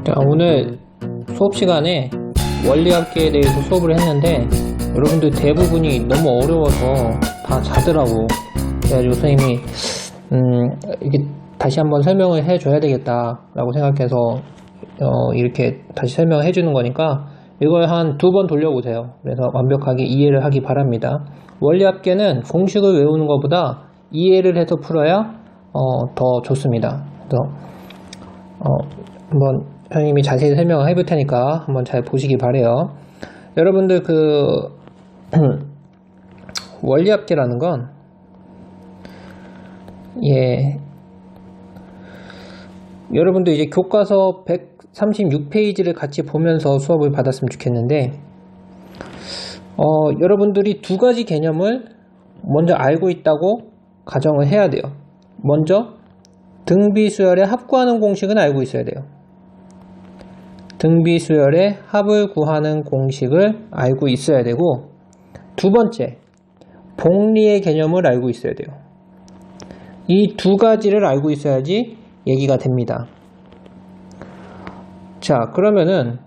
자, 오늘 수업 시간에 원리합계에 대해서 수업을 했는데 여러분들 대부분이 너무 어려워서 다 자더라고. 그래가지고 선생님이 이게 다시 한번 설명을 해줘야 되겠다 라고 생각해서 이렇게 다시 설명을 해주는 거니까 이걸 한 2번 돌려보세요. 그래서 완벽하게 이해를 하기 바랍니다. 원리합계는 공식을 외우는 것보다 이해를 해서 풀어야 더 좋습니다. 그래서 한번 선생님이 자세히 설명을 해볼 테니까 한번 잘 보시기 바래요. 여러분들 원리합계라는 건 여러분들 이제 교과서 136페이지를 같이 보면서 수업을 받았으면 좋겠는데 여러분들이 두 가지 개념을 먼저 알고 있다고 가정을 해야 돼요. 먼저 등비수열의 합구하는 공식은 알고 있어야 돼요. 등비수열의 합을 구하는 공식을 알고 있어야 되고, 두 번째, 복리의 개념을 알고 있어야 돼요. 이 두 가지를 알고 있어야지 얘기가 됩니다. 자, 그러면은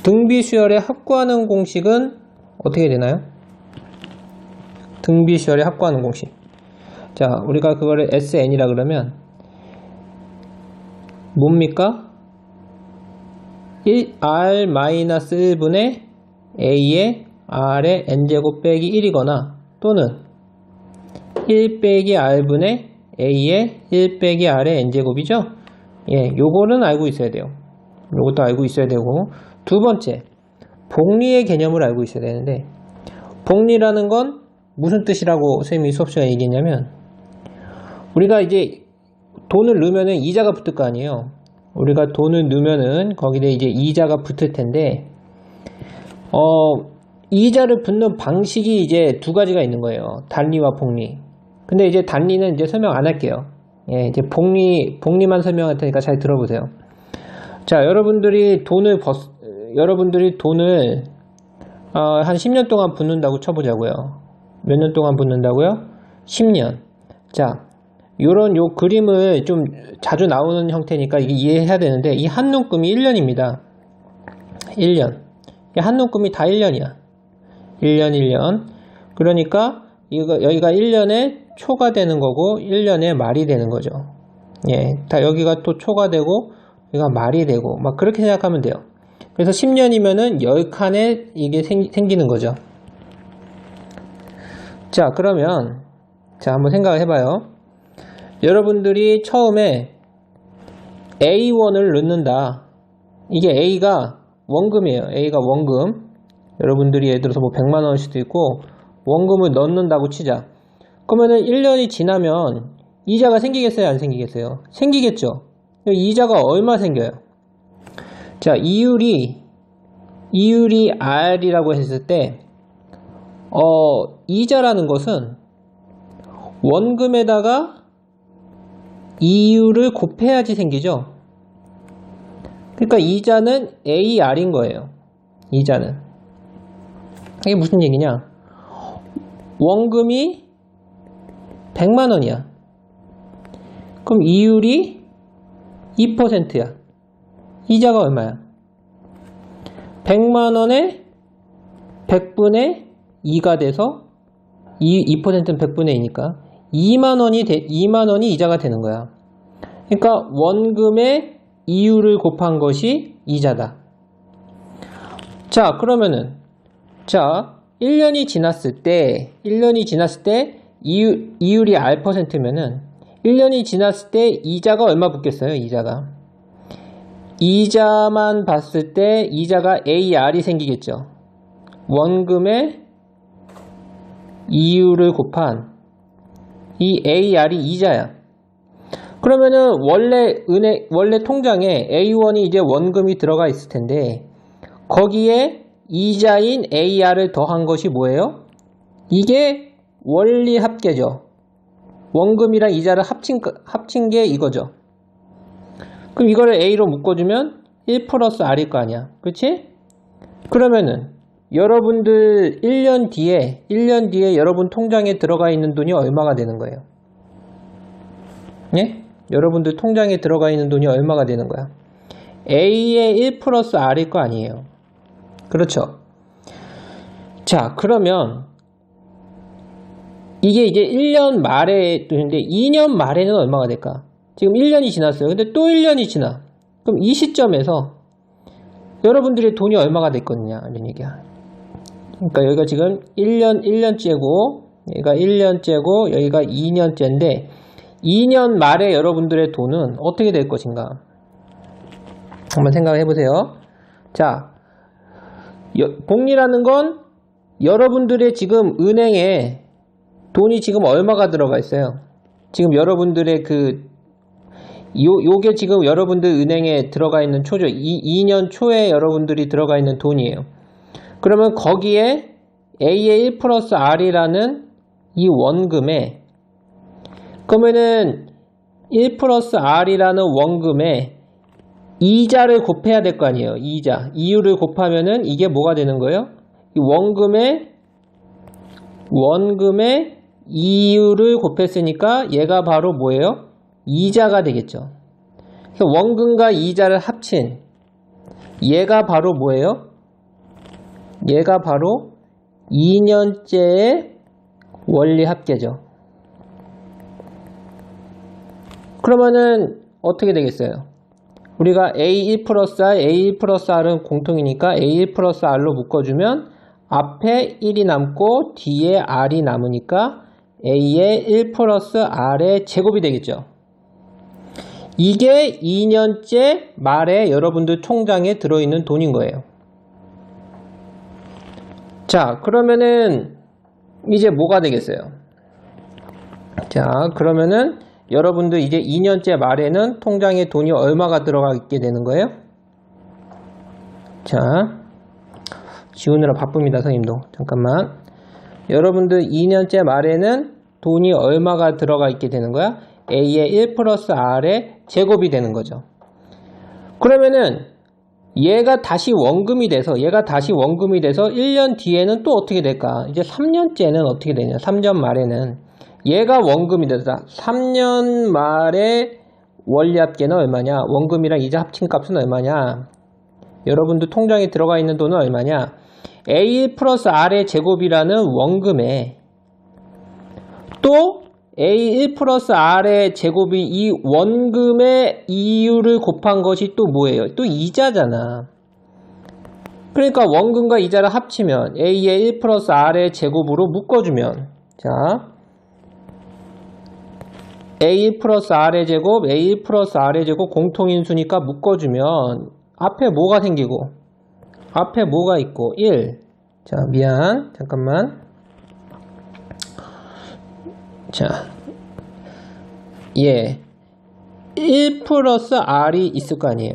등비수열의 합구하는 공식은 어떻게 되나요? 등비수열의 합구하는 공식. 자, 우리가 그거를 SN이라 그러면 뭡니까? R-1분의 A의 R의 N제곱 빼기 1이거나 또는 1 빼기 R분의 A의 1 빼기 R의 N제곱이죠? 요거는 알고 있어야 돼요. 요것도 알고 있어야 되고, 두 번째, 복리의 개념을 알고 있어야 되는데, 복리라는 건 무슨 뜻이라고 선생님이 수업 시간에 얘기했냐면, 우리가 이제 돈을 넣으면은 이자가 붙을 거 아니에요. 우리가 돈을 넣으면은 거기에 이제 이자가 붙을 텐데, 이자를 붙는 방식이 이제 두 가지가 있는 거예요. 단리와 복리. 근데 이제 단리는 이제 설명 안 할게요. 이제 복리만 설명할 테니까 잘 들어보세요. 자, 여러분들이 돈을 한 10년 동안 붓는다고 쳐보자고요. 몇 년 동안 붓는다고요? 10년. 자, 요 그림을 좀 자주 나오는 형태니까 이게 이해해야 되는데, 이 한 눈금이 1년입니다. 1년. 한 눈금이 다 1년이야. 1년. 그러니까 여기가 1년에 초가 되는 거고 1년에 말이 되는 거죠. 다 여기가 또 초가 되고 여기가 말이 되고 막 그렇게 생각하면 돼요. 그래서 10년이면은 10칸에 이게 생기는 거죠. 자, 그러면 한번 생각을 해봐요. 여러분들이 처음에 A1을 넣는다. 이게 A가 원금이에요. A가 원금. 여러분들이 예를 들어서 뭐 100만 원일 수도 있고 원금을 넣는다고 치자. 그러면은 1년이 지나면 이자가 생기겠어요? 안 생기겠어요? 생기겠죠. 이자가 얼마 생겨요? 자, 이율이 R이라고 했을 때 이자라는 것은 원금에다가 이율을 곱해야지 생기죠. 그러니까 이자는 AR인 거예요. 이자는. 이게 무슨 얘기냐? 원금이 100만 원이야. 그럼 이율이 2%야. 이자가 얼마야? 100만 원에 100분의 2가 돼서 2%는 100분의 2니까 2만 원이 이자가 되는 거야. 그러니까 원금의 이율을 곱한 것이 이자다. 자, 그러면은 1년이 지났을 때 이율이 R%면은 1년이 지났을 때 이자가 얼마 붙겠어요? 이자만 봤을 때 이자가 AR이 생기겠죠. 원금의 이율을 곱한 이 AR이 이자야. 그러면은 원래 통장에 A1이 이제 원금이 들어가 있을 텐데 거기에 이자인 AR을 더한 것이 뭐예요? 이게 원리합계죠. 원금이랑 이자를 합친 게 이거죠. 그럼 이거를 A로 묶어주면 1 플러스 R일 거 아니야. 그렇지? 그러면은 여러분들 1년 뒤에 여러분 통장에 들어가 있는 돈이 얼마가 되는 거예요? 예? 여러분들 통장에 들어가 있는 돈이 얼마가 되는 거야? A의 1 플러스 R일 거 아니에요. 그렇죠? 자, 그러면 이게 이제 1년 말에 돈인데 2년 말에는 얼마가 될까? 지금 1년이 지났어요. 근데 또 1년이 지나. 그럼 이 시점에서 여러분들의 돈이 얼마가 됐거든요. 이런 얘기야. 그러니까 여기가 지금 1년째고 여기가 1년째고 여기가 2년째인데 2년 말에 여러분들의 돈은 어떻게 될 것인가? 한번 생각해 보세요. 자, 복리라는 건 여러분들의 지금 은행에 돈이 지금 얼마가 들어가 있어요? 지금 여러분들의 요게 지금 여러분들 은행에 들어가 있는 초죠. 2년 초에 여러분들이 들어가 있는 돈이에요. 그러면 거기에 A의 1 플러스 R이라는 이 원금에 그러면은 1 플러스 R이라는 원금에 이자를 곱해야 될 거 아니에요. 이유를 곱하면은 이게 뭐가 되는 거예요? 이 원금의 이유를 곱했으니까 얘가 바로 뭐예요? 이자가 되겠죠. 그래서 원금과 이자를 합친 얘가 바로 뭐예요? 얘가 바로 2년째의 원리합계죠. 그러면은 어떻게 되겠어요? 우리가 A1 플러스 R, A1 플러스 R은 공통이니까 A1 플러스 R로 묶어주면 앞에 1이 남고 뒤에 R이 남으니까 A의 1 플러스 R의 제곱이 되겠죠. 이게 2년째 말에 여러분들 통장에 들어있는 돈인 거예요. 자, 그러면은 이제 뭐가 되겠어요? 자, 그러면은 여러분들 이제 2년째 말에는 통장에 돈이 얼마가 들어가 있게 되는 거예요? 자, 지우느라 바쁩니다, 선생님도. 잠깐만. 여러분들 2년째 말에는 돈이 얼마가 들어가 있게 되는 거야? A의 1 플러스 R의 제곱이 되는 거죠. 그러면은 얘가 다시 원금이 돼서 1년 뒤에는 또 어떻게 될까? 이제 3년째는 어떻게 되냐? 3년 말에는 얘가 원금이 되다. 3년 말에 원리합계는 얼마냐? 원금이랑 이자 합친 값은 얼마냐? 여러분들 통장에 들어가 있는 돈은 얼마냐? A1 플러스 R의 제곱이라는 원금에 또 A1 플러스 R의 제곱이 이 원금의 이유를 곱한 것이 또 뭐예요? 또 이자잖아. 그러니까 원금과 이자를 합치면 A의 1 플러스 R의 제곱으로 묶어주면 자 A1 플러스 R의 제곱, A1 플러스 R의 제곱 공통인수니까 묶어주면 앞에 뭐가 생기고 앞에 뭐가 있고 1. 자, 미안. 잠깐만. 자, 1 플러스 R이 있을 거 아니에요.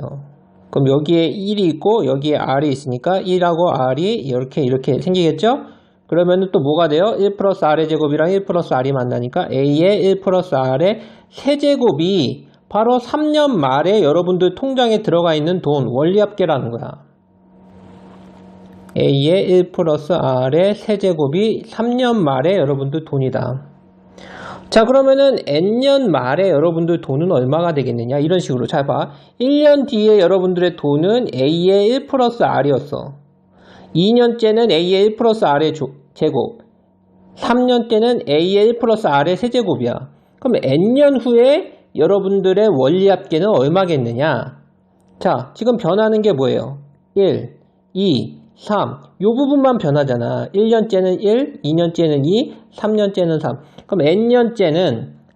그럼 여기에 1이 있고 여기에 R이 있으니까 1하고 R이 이렇게 생기겠죠? 그러면 또 뭐가 돼요? 1 플러스 R의 제곱이랑 1 플러스 R이 만나니까 A의 1 플러스 R의 세제곱이 바로 3년 말에 여러분들 통장에 들어가 있는 돈, 원리합계라는 거야. A의 1 플러스 R의 세제곱이 3년 말에 여러분들 돈이다. 자, 그러면은 N년 말에 여러분들 돈은 얼마가 되겠느냐? 이런 식으로. 잘 봐. 1년 뒤에 여러분들의 돈은 A의 1 플러스 R이었어. 2년째는 A의 1 플러스 R의 제곱. 3년 때는 A의 1 플러스 R의 세제곱이야. 그럼 N년 후에 여러분들의 원리합계는 얼마겠느냐? 자, 지금 변하는 게 뭐예요? 1, 2, 3. 요 부분만 변하잖아. 1년째는 1, 2년째는 2, 3년째는 3. 그럼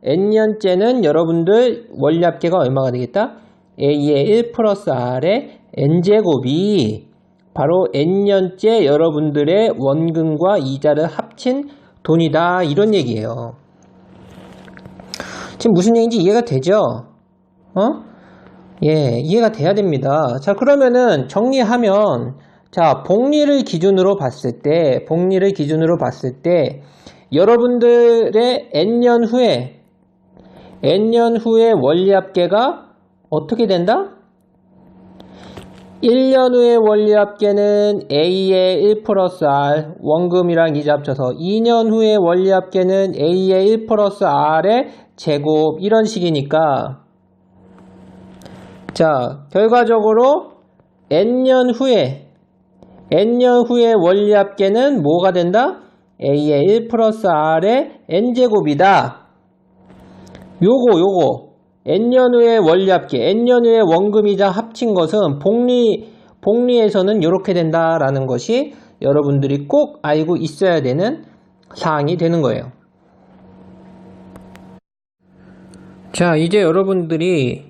N년째는 여러분들 원리합계가 얼마가 되겠다? A의 1 플러스 R의 N제곱이 바로 N년째 여러분들의 원금과 이자를 합친 돈이다. 이런 얘기예요. 지금 무슨 얘기인지 이해가 되죠? 이해가 돼야 됩니다. 자, 그러면은 정리하면 자, 복리를 기준으로 봤을 때 여러분들의 N년 후에 원리합계가 어떻게 된다? 1년 후의 원리합계는 A의 1 플러스 R 원금이랑 이자 합쳐서 2년 후의 원리합계는 A의 1 플러스 R의 제곱 이런 식이니까 자, 결과적으로 n년 후에 원리합계는 뭐가 된다? a의 1 플러스 r의 n제곱이다. 요거 n년 후에 원리합계, n년 후에 원금이자 합친 것은 복리에서는 이렇게 된다라는 것이 여러분들이 꼭 알고 있어야 되는 사항이 되는 거예요. 자, 이제 여러분들이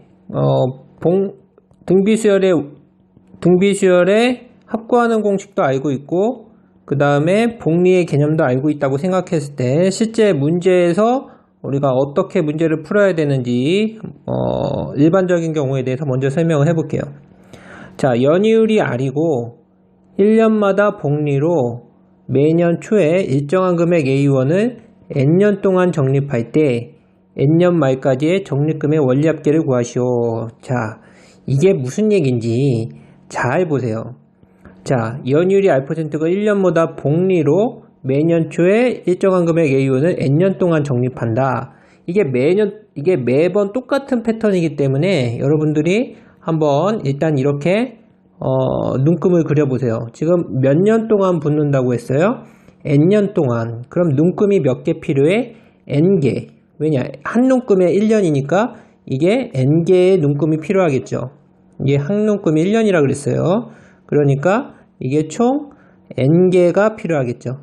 등비수열의 합구하는 공식도 알고 있고 그 다음에 복리의 개념도 알고 있다고 생각했을 때 실제 문제에서 우리가 어떻게 문제를 풀어야 되는지 일반적인 경우에 대해서 먼저 설명을 해볼게요. 자, 연이율이 R이고 1년마다 복리로 매년 초에 일정한 금액 A1을 N년 동안 적립할 때 N년 말까지의 적립금의 원리합계를 구하시오. 자, 이게 무슨 얘기인지 잘 보세요. 자, 연이율이 R%가 1년마다 복리로 매년 초에 일정한 금액 A1을 N년 동안 적립한다. 이게 매번 똑같은 패턴이기 때문에 여러분들이 한번 일단 이렇게 눈금을 그려보세요. 지금 몇 년 동안 붙는다고 했어요? N년 동안. 그럼 눈금이 몇 개 필요해? N개. 왜냐? 한 눈금에 1년이니까 이게 N개의 눈금이 필요하겠죠. 이게 한 눈금이 1년이라 그랬어요. 그러니까 이게 총 N개가 필요하겠죠.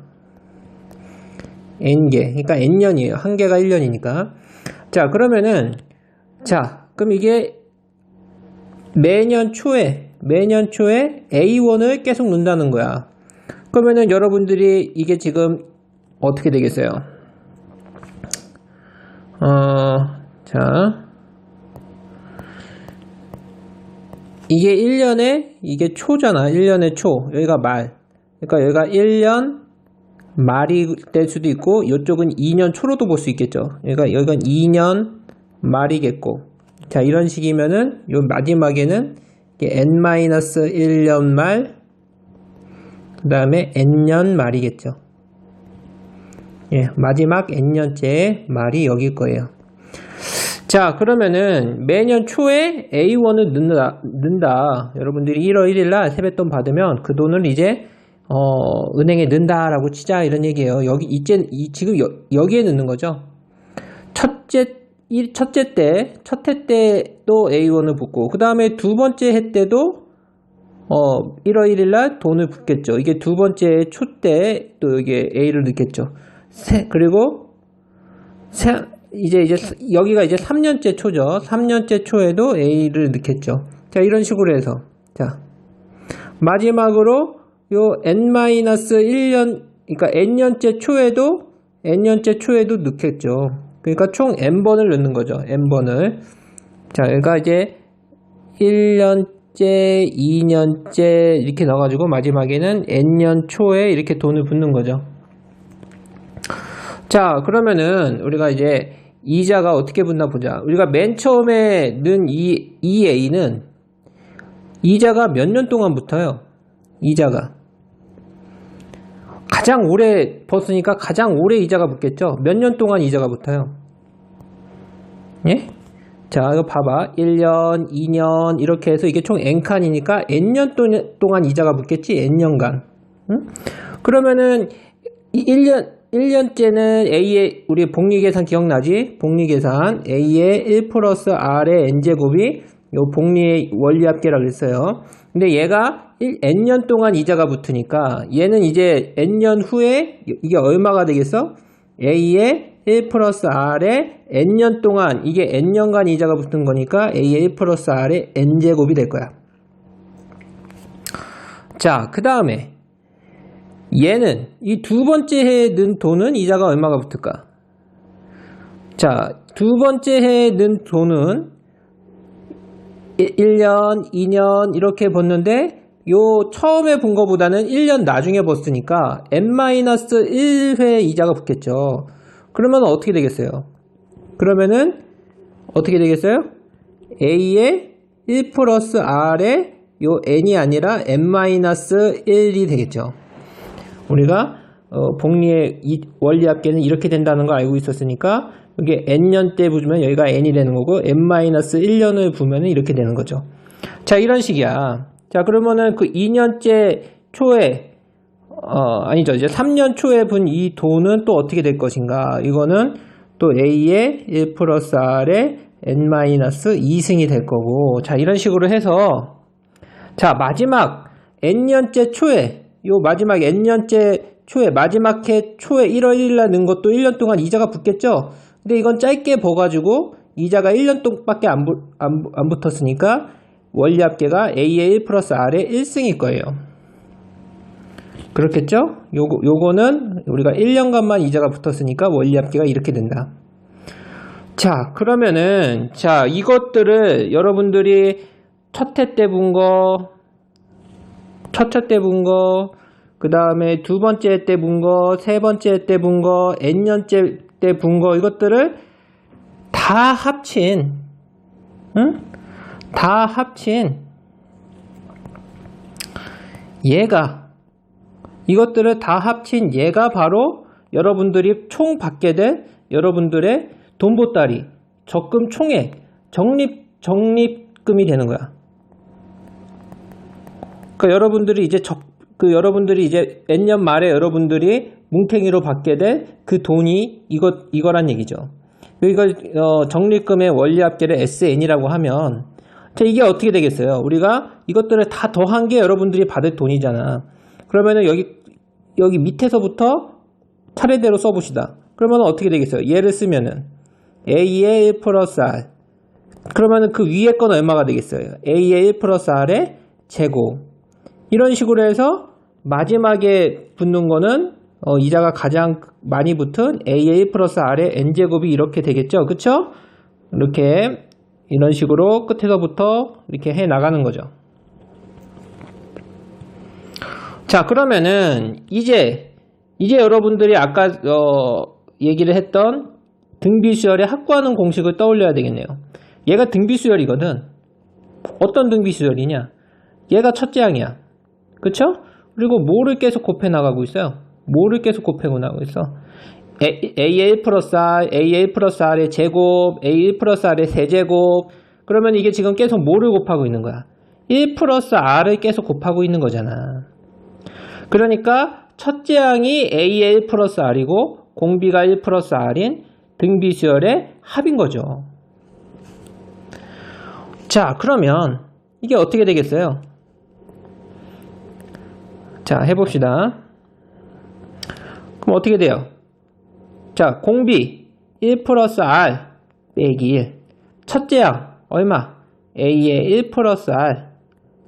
N개. 그러니까 N년이에요. 한 개가 1년이니까. 자, 그러면은, 그럼 이게 매년 초에 A1을 계속 넣는다는 거야. 그러면은 여러분들이 이게 지금 어떻게 되겠어요? 이게 1년에, 이게 초잖아. 1년의 초. 여기가 말. 그러니까 여기가 1년 말이 될 수도 있고, 이쪽은 2년 초로도 볼 수 있겠죠. 그러니까 여기가 2년 말이겠고. 자, 이런 식이면은, 요 마지막에는 n-1년 말, 그 다음에 n년 말이겠죠. 예, 마지막 n년째 말이 여길 거예요. 자, 그러면은 매년 초에 A1을 넣는다. 여러분들이 1월 1일날 세뱃돈 받으면 그 돈을 이제 은행에 넣는다라고 치자 이런 얘기예요. 지금 여기에 넣는 거죠. 첫 해 때도 A1을 붓고 그 다음에 두 번째 해 때도 1월 1일날 돈을 붓겠죠. 이게 두 번째 초 때 또 이게 A를 넣겠죠. 그리고 이제 여기가 이제 3년째 초죠. 3년째 초에도 A를 넣겠죠. 자, 이런 식으로 해서 자, 마지막으로 요 n-1년 그러니까 n년째 초에도 넣겠죠. 그러니까 총 n번을 넣는 거죠. n번을. 자, 그러니까 이제 1년째, 2년째 이렇게 넣어가지고 마지막에는 n년 초에 이렇게 돈을 붓는 거죠. 자, 그러면은 우리가 이제 이자가 어떻게 붙나 보자. 우리가 맨 처음에 넣은 이 A는 이자가 몇 년 동안 붙어요? 이자가 가장 오래 벗으니까 가장 오래 이자가 붙겠죠. 몇 년 동안 이자가 붙어요? 예? 자, 이거 봐봐. 1년, 2년 이렇게 해서 이게 총 n칸이니까 n년 동안 이자가 붙겠지. n년간. 응? 그러면은 1년째는 A의 우리 복리계산 기억나지? 복리계산 A의 1 플러스 R의 N제곱이 요 복리의 원리합계라고 했어요. 근데 얘가 N년 동안 이자가 붙으니까 얘는 이제 N년 후에 이게 얼마가 되겠어? A의 1 플러스 R의 N년 동안 이게 N년간 이자가 붙은 거니까 A의 1 플러스 R의 N제곱이 될 거야. 자, 그 다음에 얘는 이 두 번째 해에 넣은 돈은 이자가 얼마가 붙을까? 자, 두 번째 해에 넣은 돈은 1년, 2년 이렇게 벗는데 요 처음에 본 거보다는 1년 나중에 벗으니까 n-1회 이자가 붙겠죠. 그러면 어떻게 되겠어요? 그러면은 어떻게 되겠어요? A의 1 플러스 R의 요 n이 아니라 n-1이 되겠죠. 우리가 복리의 원리합계는 이렇게 된다는 걸 알고 있었으니까 여기 n년 때 부으면 여기가 n이 되는 거고 n-1년을 부으면 이렇게 되는 거죠. 자, 이런 식이야. 자, 그러면은 그 2년째 초에 아니죠. 이제 3년 초에 분 이 돈은 또 어떻게 될 것인가? 이거는 또 A의 1 플러스 R의 n-2승이 될 거고, 자, 이런 식으로 해서, 자, 마지막 n년째 초에, 요 마지막 n년째 초에, 마지막 해 초에 1월 1일 날 넣은 것도 1년 동안 이자가 붙겠죠? 근데 이건 짧게 버가지고, 이자가 1년 동안밖에 안 붙었으니까, 원리합계가 A의 1 플러스 R의 1승일 거예요. 그렇겠죠? 요거는 우리가 1년간만 이자가 붙었으니까 원리합계가 이렇게 된다. 자, 그러면은, 자, 이것들을 여러분들이 첫 해 때 분 거, 그 다음에 두 번째 해 때 분 거, 세 번째 해 때 분 거, n년째 때 분 거, 이것들을 다 합친, 응? 다 합친 이것들을 다 합친 얘가 바로 여러분들이 총 받게 될 여러분들의 돈보따리, 적금 총액, 적립금이 되는 거야. 그러니까 여러분들이 이제 n년 말에 여러분들이 뭉탱이로 받게 될 그 돈이 이거란 얘기죠. 이거 적립금의 원리합계를 SN이라고 하면, 자, 이게 어떻게 되겠어요? 우리가 이것들을 다 더한 게 여러분들이 받을 돈이잖아. 그러면은 여기 밑에서부터 차례대로 써봅시다. 그러면 어떻게 되겠어요? 얘를 쓰면은 A의 1 플러스 R. 그러면은 그 위에 건 얼마가 되겠어요? A의 1 플러스 R의 제곱. 이런 식으로 해서 마지막에 붙는 거는 이자가 가장 많이 붙은 A의 1 플러스 R의 N제곱이 이렇게 되겠죠? 그쵸? 이런 식으로 끝에서부터 이렇게 해 나가는 거죠. 자, 그러면은 이제 여러분들이 아까 얘기를 했던 등비수열의 합구하는 공식을 떠올려야 되겠네요. 얘가 등비수열이거든. 어떤 등비수열이냐? 얘가 첫째 항이야. 그쵸? 그리고 뭐를 계속 곱해 나가고 있어요? 뭐를 계속 곱해 나가고 있어? A의 1 플러스 R, A의 1 플러스 R의 제곱, A 1 플러스 R의 세제곱. 그러면 이게 지금 계속 뭐를 곱하고 있는 거야? 1 플러스 R을 계속 곱하고 있는 거잖아. 그러니까 첫째 항이 A의 1 플러스 R이고 공비가 1 플러스 R인 등비수열의 합인 거죠. 자, 그러면 이게 어떻게 되겠어요? 자, 해봅시다. 그럼 어떻게 돼요? 자, 공비 1 플러스 R 빼기 1. 첫째 항 얼마? A의 1 플러스 R.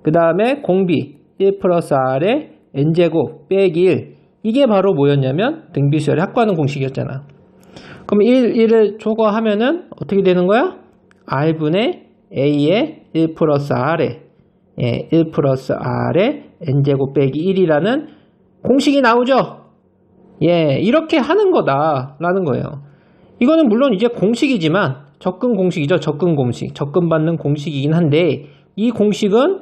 그 다음에 공비 1 플러스 R의 n제곱 빼기 1. 이게 바로 뭐였냐면 등비수열의 합구하는 공식이었잖아. 그럼 1을 초과하면은 어떻게 되는 거야? R분의 A의 1 플러스 R의 1 플러스 R의 n제곱 빼기 1이라는 공식이 나오죠? 예, 이렇게 하는 거다라는 거예요. 이거는 물론 이제 공식이지만 접근 공식이죠. 접근 공식. 접근받는 공식이긴 한데 이 공식은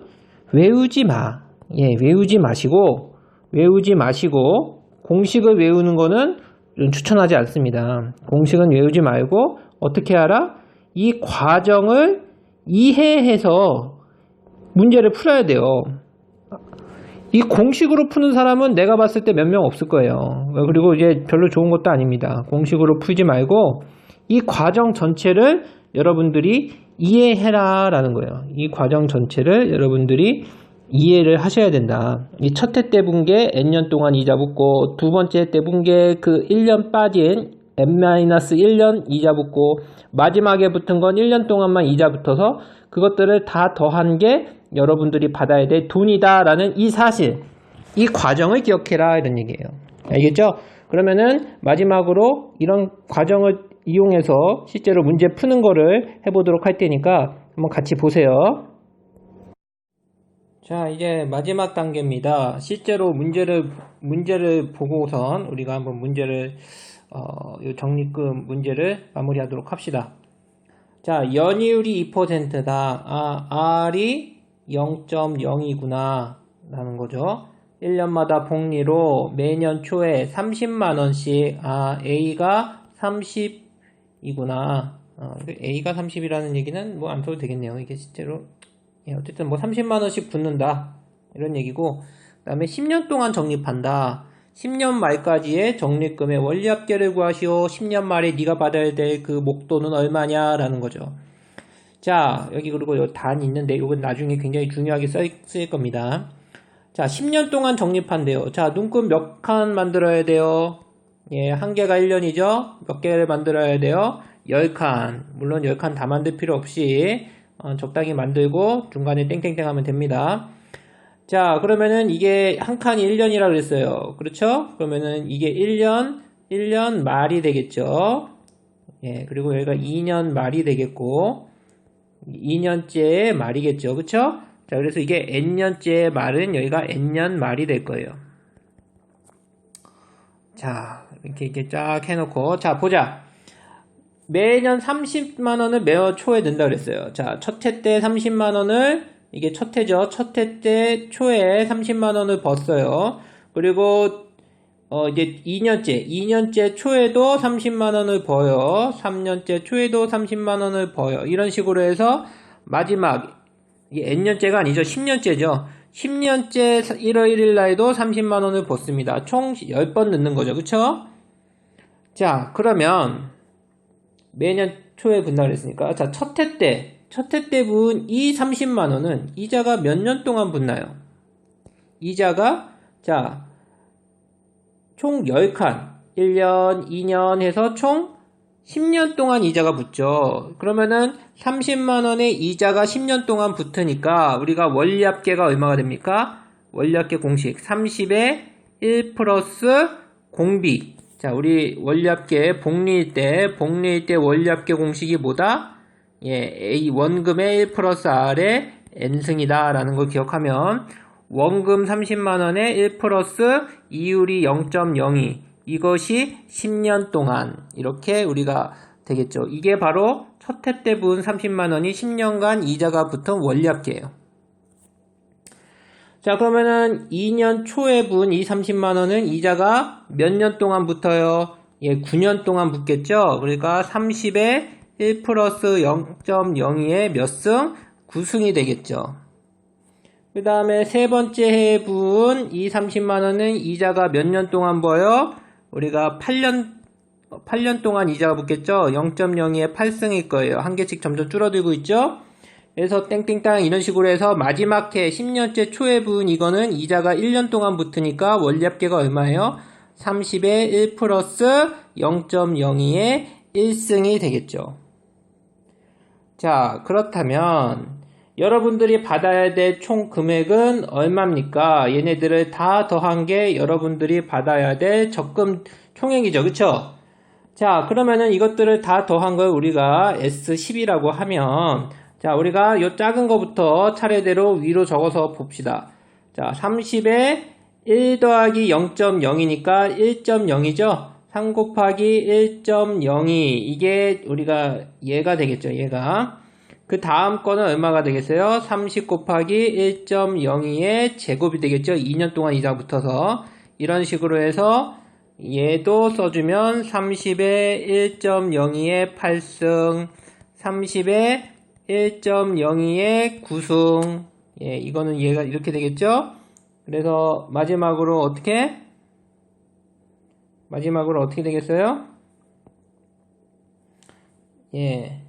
외우지 마. 예, 외우지 마시고 공식을 외우는 거는 추천하지 않습니다. 공식은 외우지 말고 어떻게 하라? 이 과정을 이해해서 문제를 풀어야 돼요. 이 공식으로 푸는 사람은 내가 봤을 때 몇 명 없을 거예요. 그리고 이제 별로 좋은 것도 아닙니다. 공식으로 풀지 말고 이 과정 전체를 여러분들이 이해해라 라는 거예요. 이 과정 전체를 여러분들이 이해를 하셔야 된다. 이 첫 해 때 분 게 n년 동안 이자 붙고 두 번째 해 때 분 게 그 1년 빠진 n-1년 이자 붙고 마지막에 붙은 건 1년 동안만 이자 붙어서 그것들을 다 더한 게 여러분들이 받아야 될 돈이다 라는 이 사실, 이 과정을 기억해라 이런 얘기예요. 알겠죠? 그러면은 마지막으로 이런 과정을 이용해서 실제로 문제 푸는 거를 해보도록 할 테니까 한번 같이 보세요. 자, 이제 마지막 단계입니다. 실제로 문제를 보고선 우리가 한번 문제를 이 적립금 문제를 마무리하도록 합시다. 자, 연이율이 2%다. R이 0.0이구나 라는 거죠. 1년마다 복리로 매년 초에 30만원씩, A가 30이구나. A가 30이라는 얘기는 뭐 안 써도 되겠네요. 이게 실제로. 예, 어쨌든 뭐 30만원씩 붙는다. 이런 얘기고, 그 다음에 10년 동안 적립한다. 10년 말까지의 적립금의 원리합계를 구하시오. 10년 말에 네가 받아야 될 그 목돈은 얼마냐라는 거죠. 자, 여기 그리고 요 단 있는데 이건 나중에 굉장히 중요하게 쓰일 겁니다. 자, 10년 동안 적립한대요. 자, 눈금 몇 칸 만들어야 돼요? 예, 한 개가 1년이죠? 몇 개를 만들어야 돼요? 10칸. 물론 10칸 다 만들 필요 없이 적당히 만들고 중간에 땡땡땡 하면 됩니다. 자, 그러면은 이게 한 칸이 1년이라 그랬어요. 그렇죠? 그러면은 이게 1년 말이 되겠죠? 예, 그리고 여기가 2년 말이 되겠고 2년째 말이겠죠. 그쵸? 자, 그래서 이게 n년째 말은 여기가 n년 말이 될 거예요. 자, 이렇게 쫙 해놓고, 자, 보자. 매년 30만원을 매월 초에 낸다 그랬어요. 자, 첫 해 때 30만원을, 이게 첫 해죠. 첫 해 때 초에 30만원을 벌었어요. 그리고, 이제 2년째 초에도 30만원을 버요. 3년째 초에도 30만원을 버요. 이런 식으로 해서 마지막, 이게 n년째가 아니죠. 10년째죠. 10년째 1월 1일 날에도 30만원을 벗습니다. 총 10번 넣는 거죠. 그쵸? 자, 그러면 매년 초에 분다 그랬으니까 자, 첫 해 때 분 이 30만원은 이자가 몇 년 동안 붙나요? 이자가 자, 총 10칸 1년, 2년 해서 총 10년 동안 이자가 붙죠. 그러면은 30만원의 이자가 10년 동안 붙으니까 우리가 원리합계가 얼마가 됩니까? 원리합계 공식 30의 1 플러스 공비. 자, 우리 원리합계 복리일 때 원리합계 공식이 뭐다? 예, A 원금의 1 플러스 R의 N승이다 라는 걸 기억하면 원금 30만원에 1 플러스 이율이 0.02 이것이 10년 동안 이렇게 우리가 되겠죠. 이게 바로 첫 해 때 분 30만원이 10년간 이자가 붙은 원리합계예요. 자, 그러면은 2년 초에 분 이 30만원은 이자가 몇 년 동안 붙어요? 예, 9년 동안 붙겠죠. 그러니까 30에 1 플러스 0.02의 몇 승? 9승이 되겠죠. 그 다음에 세 번째 해 분 이 30만원은 이자가 몇 년 동안 버요? 우리가 8년 동안 이자가 붙겠죠? 0.02의 8승일 거예요. 한 개씩 점점 줄어들고 있죠? 그래서 땡땡땅 이런 식으로 해서 마지막 해 10년째 초에 분 이거는 이자가 1년 동안 붙으니까 원리합계가 얼마예요? 30의 1 플러스 0.02의 1승이 되겠죠. 자, 그렇다면 여러분들이 받아야 될 총 금액은 얼마입니까? 얘네들을 다 더한 게 여러분들이 받아야 될 적금 총액이죠. 그쵸? 자, 그러면은 이것들을 다 더한 걸 우리가 S10이라고 하면 자, 우리가 요 작은 거부터 차례대로 위로 적어서 봅시다. 자, 30에 1 더하기 0.0이니까 1.0이죠? 3 곱하기 1.02 이게 우리가 얘가 되겠죠. 얘가. 그 다음 거는 얼마가 되겠어요? 30 곱하기 1.02의 제곱이 되겠죠? 2년 동안 이자 붙어서 이런 식으로 해서 얘도 써주면 30에 1.02의 8승 30에 1.02의 9승 예, 이거는 얘가 이렇게 되겠죠? 그래서 마지막으로 어떻게 되겠어요? 예.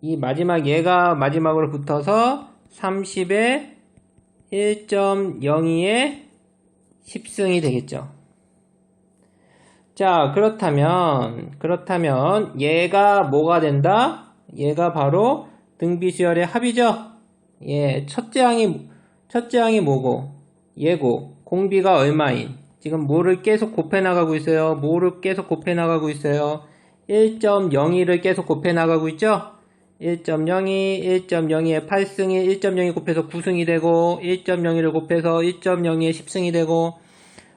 이 마지막 얘가 마지막으로 붙어서 30에 1.02의 10승이 되겠죠. 자, 그렇다면 얘가 뭐가 된다? 얘가 바로 등비수열의 합이죠. 예, 첫째 항이 뭐고? 얘고 공비가 얼마인? 지금 뭐를 계속 곱해 나가고 있어요? 1.02를 계속 곱해 나가고 있죠? 1.02, 1.02에 8승이 1.02 곱해서 9승이 되고 1.02를 곱해서 1.02에 10승이 되고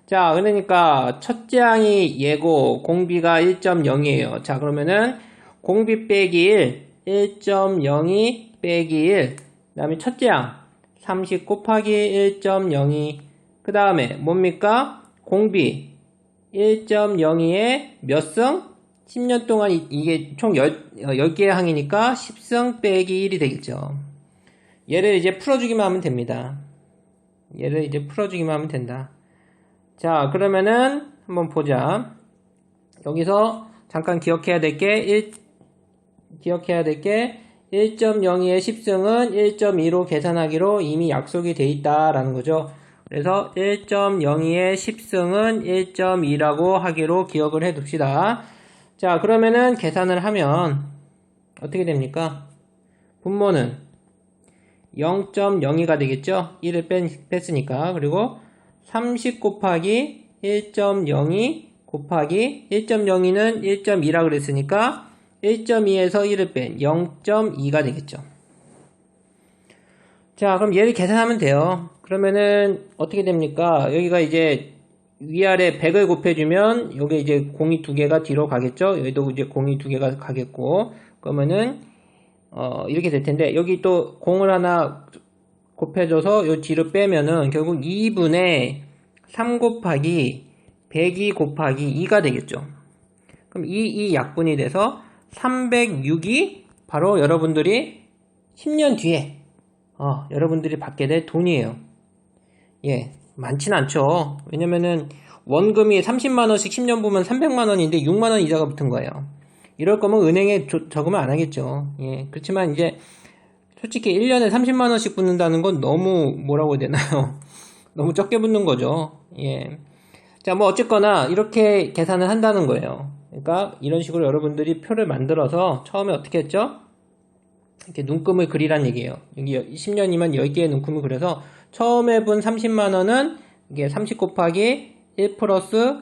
자, 그러니까 첫째 항이 얘고 공비가 1.0이에요. 자, 그러면은 공비 빼기 1, 1.02 빼기 1 그 다음에 첫째 항 30 곱하기 1.02 그 다음에 뭡니까? 공비 1.02에 몇 승? 10년 동안 이게 총 10개의 항이니까 10승 빼기 1이 되겠죠. 얘를 이제 풀어주기만 하면 됩니다. 얘를 이제 풀어주기만 하면 된다. 자, 그러면은 한번 보자. 여기서 잠깐 기억해야 될 게 1.02의 10승은 1.2로 계산하기로 이미 약속이 돼 있다라는 거죠. 그래서 1.02의 10승은 1.2라고 하기로 기억을 해 둡시다. 자, 그러면은 계산을 하면 어떻게 됩니까? 분모는 0.02가 되겠죠? 1을 뺐으니까. 그리고 30 곱하기 1.02 곱하기 1.02는 1.2라 그랬으니까 1.2에서 1을 뺀 0.2가 되겠죠. 자, 그럼 얘를 계산하면 돼요. 그러면은 어떻게 됩니까? 여기가 이제 위아래 100을 곱해주면 여기 이제 공이 2개가 뒤로 가겠죠? 여기도 이제 공이 2개가 가겠고, 그러면은 이렇게 될 텐데, 여기 또 공을 하나 곱해줘서 요 뒤로 빼면은 결국 2분의 3 곱하기 102 곱하기 2가 되겠죠. 그럼 이 약분이 돼서 306이 바로 여러분들이 10년 뒤에 여러분들이 받게 될 돈이에요. 예, 많진 않죠. 왜냐면은 원금이 30만원씩 10년 보면 300만원인데 6만원 이자가 붙은 거예요. 이럴 거면 은행에 적으면 안 하겠죠. 예, 그렇지만 이제 솔직히 1년에 30만원씩 붙는다는 건 너무 뭐라고 해야 되나요? 너무 적게 붙는 거죠. 예. 자, 뭐 어쨌거나 이렇게 계산을 한다는 거예요. 그러니까 이런 식으로 여러분들이 표를 만들어서 처음에 어떻게 했죠? 이렇게 눈금을 그리란 얘기예요. 여기 10년이면 10개의 눈금을 그려서 처음에 분 30만원은 이게 30 곱하기 1 플러스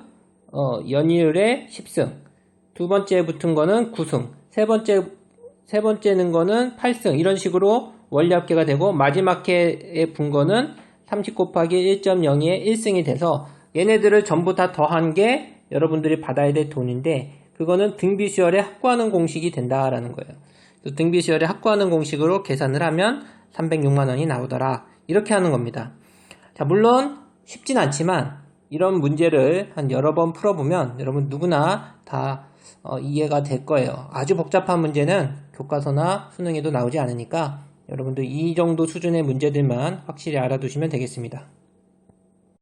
연이율의 10승, 두 번째에 붙은 거는 9승, 세 번째는 거는 8승, 이런 식으로 원리합계가 되고 마지막 해에 분 거는 30 곱하기 1.02의 1승이 돼서 얘네들을 전부 다 더한 게 여러분들이 받아야 될 돈인데, 그거는 등비수열에 합구하는 공식이 된다라는 거예요. 등비수열에 합구하는 공식으로 계산을 하면 306만원이 나오더라, 이렇게 하는 겁니다. 자, 물론 쉽진 않지만 이런 문제를 한 여러 번 풀어보면 여러분 누구나 다 이해가 될 거예요. 아주 복잡한 문제는 교과서나 수능에도 나오지 않으니까 여러분들 이 정도 수준의 문제들만 확실히 알아두시면 되겠습니다.